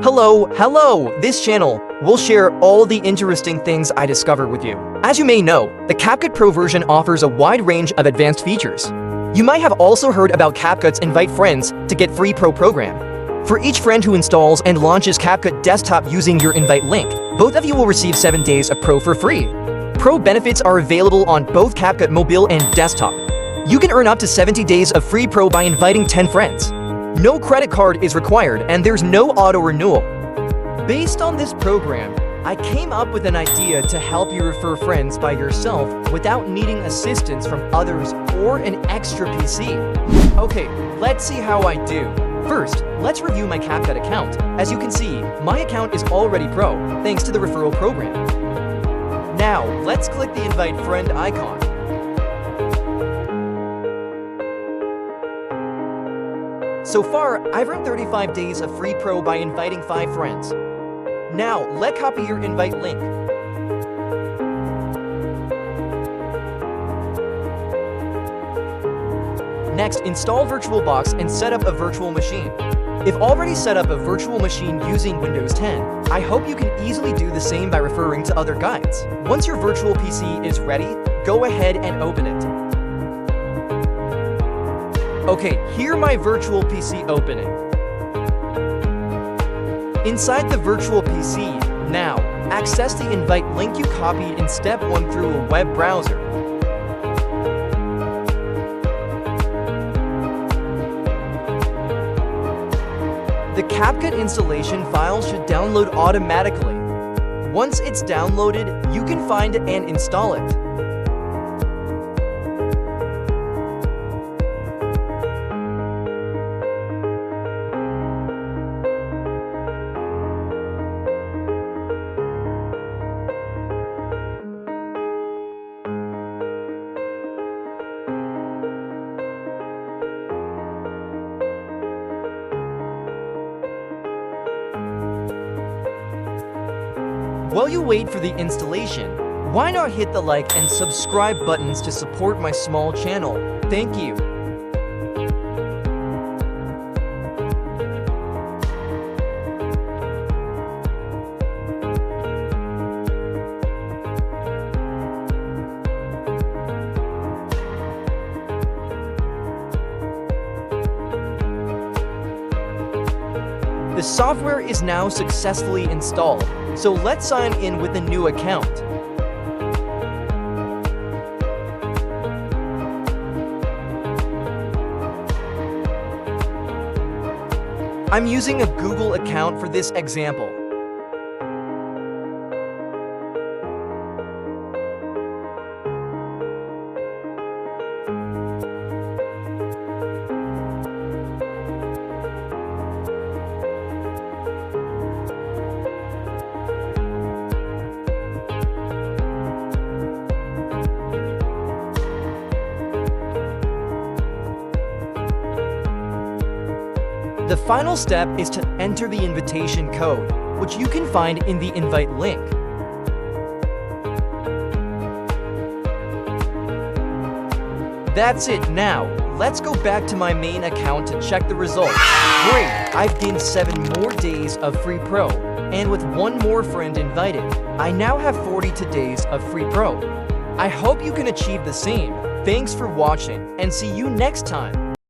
Hello! This channel will share all the interesting things I discovered with you. As you may know, the CapCut Pro version offers a wide range of advanced features. You might have also heard about CapCut's Invite Friends to get free Pro program. For each friend who installs and launches CapCut Desktop using your invite link, both of you will receive 7 days of Pro for free. Pro benefits are available on both CapCut Mobile and Desktop. You can earn up to 70 days of free Pro by inviting 10 friends. No credit card is required, and there's no auto-renewal. Based on this program, I came up with an idea to help you refer friends by yourself without needing assistance from others or an extra PC. Okay, let's see how I do. First, let's review my CapCut account. As you can see, my account is already Pro, thanks to the referral program. Now, let's click the Invite Friend icon. So far, I've earned 35 days of free Pro by inviting 5 friends. Now, let's copy your invite link. Next, install VirtualBox and set up a virtual machine. If already set up a virtual machine using Windows 10, I hope you can easily do the same by referring to other guides. Once your virtual PC is ready, go ahead and open it. Okay, here my virtual PC opening. Inside the virtual PC, now, access the invite link you copied in step 1 through a web browser. The CapCut installation file should download automatically. Once it's downloaded, you can find and install it. While you wait for the installation, why not hit the like and subscribe buttons to support my small channel? Thank you. The software is now successfully installed, so let's sign in with a new account. I'm using a Google account for this example. The final step is to enter the invitation code, which you can find in the invite link. That's it. Now, let's go back to my main account to check the results. Great! I've gained 7 more days of free Pro, and with 1 more friend invited, I now have 42 days of free Pro. I hope you can achieve the same. Thanks for watching, and see you next time.